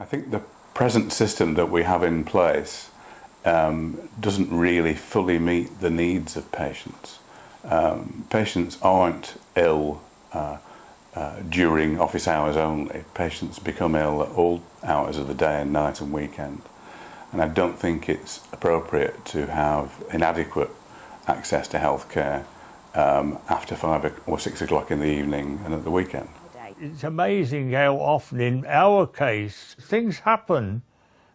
I think the present system that we have in place doesn't really fully meet the needs of patients. Patients aren't ill during office hours only. Patients become ill at all hours of the day and night and weekend. And I don't think it's appropriate to have inadequate access to healthcare after 5 or 6 o'clock in the evening and at the weekend. It's amazing how often in our case things happen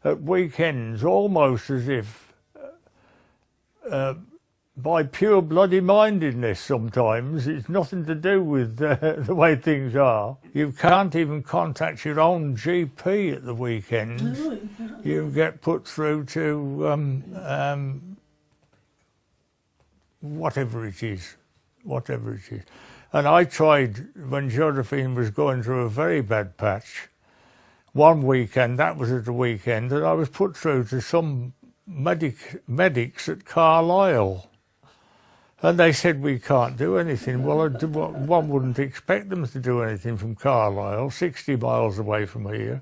at weekends almost as if by pure bloody mindedness sometimes. It's nothing to do with the way things are. You can't even contact your own GP at the weekends. You get put through to whatever it is. And I tried, when Josephine was going through a very bad patch, one weekend, that was at the weekend, and I was put through to some medics at Carlisle. And they said, we can't do anything. Well, one wouldn't expect them to do anything from Carlisle, 60 miles away from here.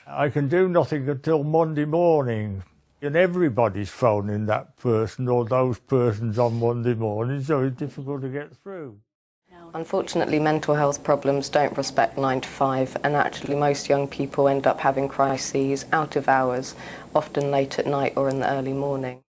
I can do nothing until Monday morning. And everybody's phoning that person or those persons on Monday morning, so it's difficult to get through. Unfortunately, mental health problems don't respect 9 to 5, and actually most young people end up having crises out of hours, often late at night or in the early morning.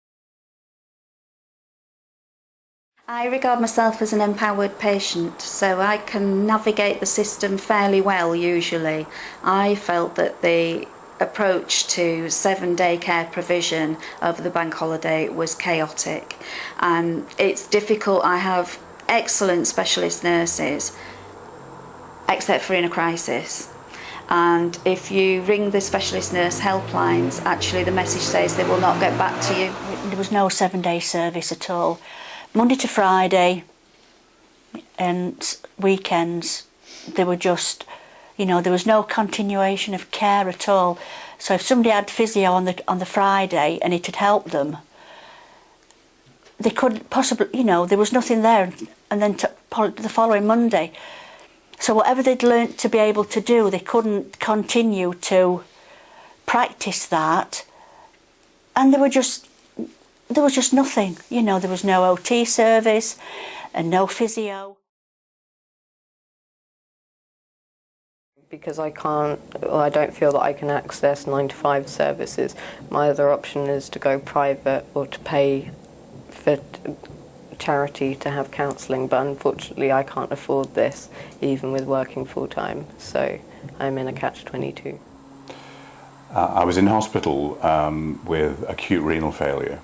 I regard myself as an empowered patient, so I can navigate the system fairly well usually. I felt that the approach to 7-day care provision over the bank holiday was chaotic, and it's difficult. I have excellent specialist nurses, except for in a crisis. And if you ring the specialist nurse helplines, actually the message says they will not get back to you. There was no 7-day service at all. Monday to Friday and weekends, they were just, there was no continuation of care at all. So if somebody had physio on the Friday and it had helped them, they couldn't possibly, there was nothing there. And then the following Monday. So whatever they'd learnt to be able to do, they couldn't continue to practice that. And there was just nothing. There was no OT service and no physio. Because I don't feel that I can access 9 to 5 services, my other option is to go private or to pay for charity to have counselling, but unfortunately I can't afford this even with working full-time, so I'm in a catch-22. I was in hospital with acute renal failure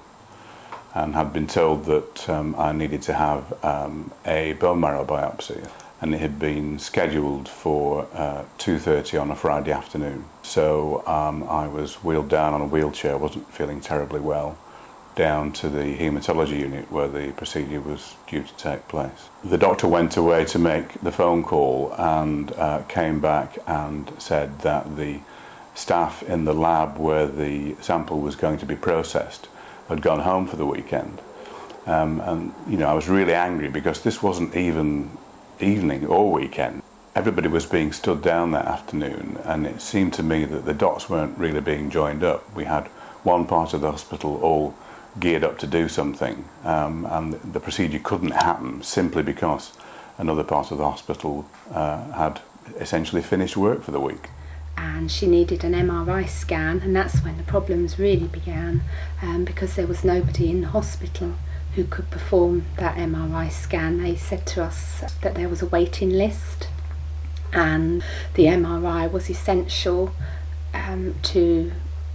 and had been told that I needed to have a bone marrow biopsy, and it had been scheduled for 2:30 on a Friday afternoon. So I was wheeled down on a wheelchair, wasn't feeling terribly well, down to the haematology unit where the procedure was due to take place. The doctor went away to make the phone call and came back and said that the staff in the lab where the sample was going to be processed had gone home for the weekend. And I was really angry because this wasn't even evening or weekend. Everybody was being stood down that afternoon, and it seemed to me that the dots weren't really being joined up. We had one part of the hospital all geared up to do something, and the procedure couldn't happen simply because another part of the hospital had essentially finished work for the week. And she needed an MRI scan, and that's when the problems really began, because there was nobody in the hospital who could perform that MRI scan. They said to us that there was a waiting list, and the MRI was essential to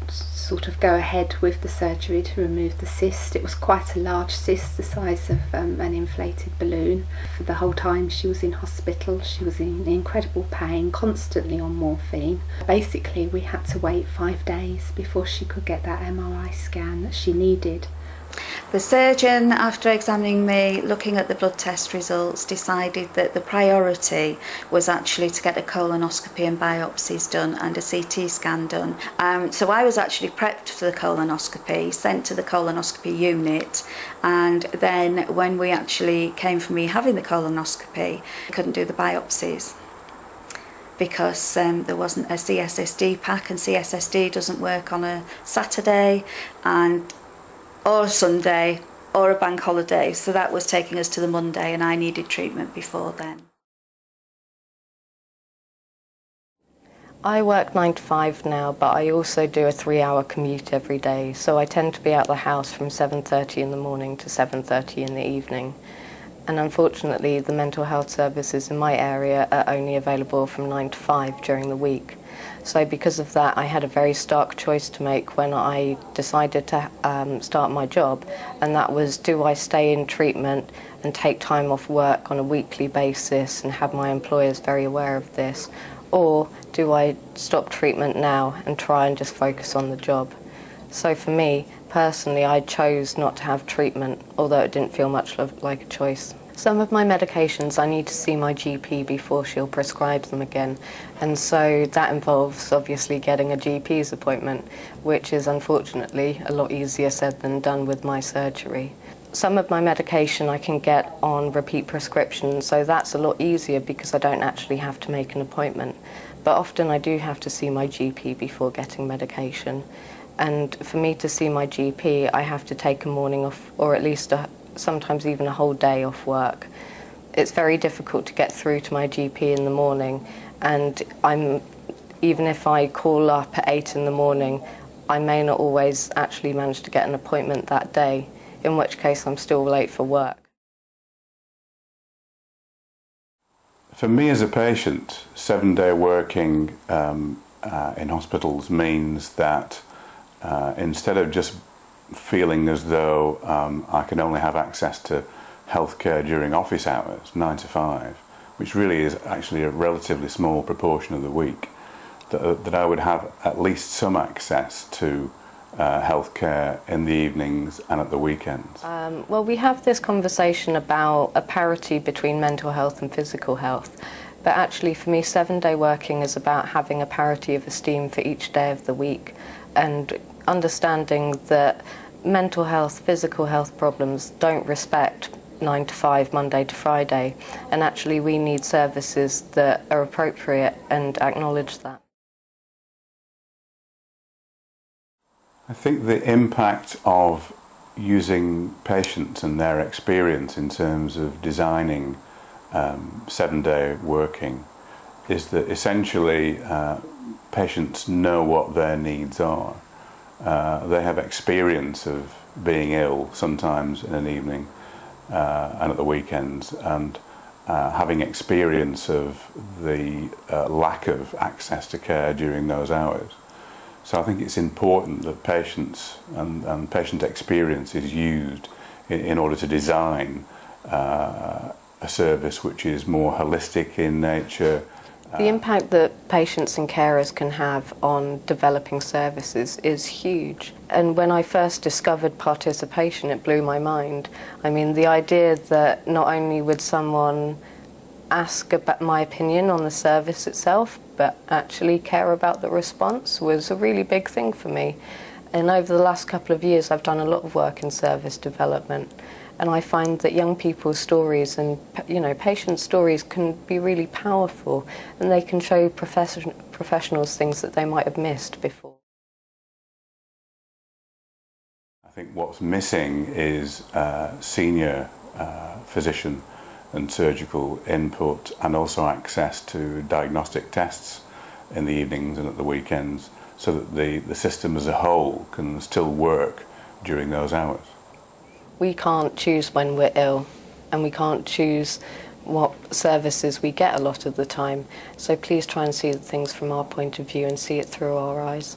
sort of go ahead with the surgery to remove the cyst. It was quite a large cyst, the size of an inflated balloon. For the whole time she was in hospital, she was in incredible pain, constantly on morphine. Basically we had to wait 5 days before she could get that MRI scan that she needed. The surgeon, after examining me, looking at the blood test results, decided that the priority was actually to get a colonoscopy and biopsies done and a CT scan done. So I was actually prepped for the colonoscopy, sent to the colonoscopy unit, and then when we actually came for me having the colonoscopy, I couldn't do the biopsies. because there wasn't a CSSD pack, and CSSD doesn't work on a Saturday and or a Sunday or a bank holiday, so that was taking us to the Monday, and I needed treatment before then. I work 9 to 5 now, but I also do a 3-hour commute every day, so I tend to be out the house from 7:30 in the morning to 7:30 in the evening. And unfortunately, the mental health services in my area are only available from 9 to 5 during the week. So because of that, I had a very stark choice to make when I decided to start my job, and that was, do I stay in treatment and take time off work on a weekly basis and have my employers very aware of this, or do I stop treatment now and try and just focus on the job? So for me, personally, I chose not to have treatment, although it didn't feel much like a choice. Some of my medications, I need to see my GP before she'll prescribe them again, and so that involves obviously getting a GP's appointment, which is unfortunately a lot easier said than done with my surgery. Some of my medication I can get on repeat prescription, so that's a lot easier because I don't actually have to make an appointment. But often I do have to see my GP before getting medication. And for me to see my GP, I have to take a morning off, or at least sometimes even a whole day off work. It's very difficult to get through to my GP in the morning, and even if I call up at 8 in the morning, I may not always actually manage to get an appointment that day, in which case I'm still late for work. For me as a patient, 7-day working in hospitals means that instead of just feeling as though I can only have access to healthcare during office hours, 9 to 5, which really is actually a relatively small proportion of the week, that I would have at least some access to healthcare in the evenings and at the weekends. Well, we have this conversation about a parity between mental health and physical health, but actually for me 7-day working is about having a parity of esteem for each day of the week, and understanding that mental health, physical health problems don't respect 9 to 5, Monday to Friday, and actually we need services that are appropriate and acknowledge that. I think the impact of using patients and their experience in terms of designing 7-day working is that essentially patients know what their needs are. They have experience of being ill sometimes in an evening and at the weekends, and having experience of the lack of access to care during those hours. So I think it's important that patients and patient experience is used in order to design a service which is more holistic in nature. The impact that patients and carers can have on developing services is huge. And when I first discovered participation, it blew my mind. I mean, the idea that not only would someone ask about my opinion on the service itself, but actually care about the response was a really big thing for me. And over the last couple of years, I've done a lot of work in service development. And I find that young people's stories and, patient stories can be really powerful, and they can show professionals things that they might have missed before. I think what's missing is senior physician and surgical input, and also access to diagnostic tests in the evenings and at the weekends, so that the system as a whole can still work during those hours. We can't choose when we're ill, and we can't choose what services we get a lot of the time. So please try and see things from our point of view and see it through our eyes.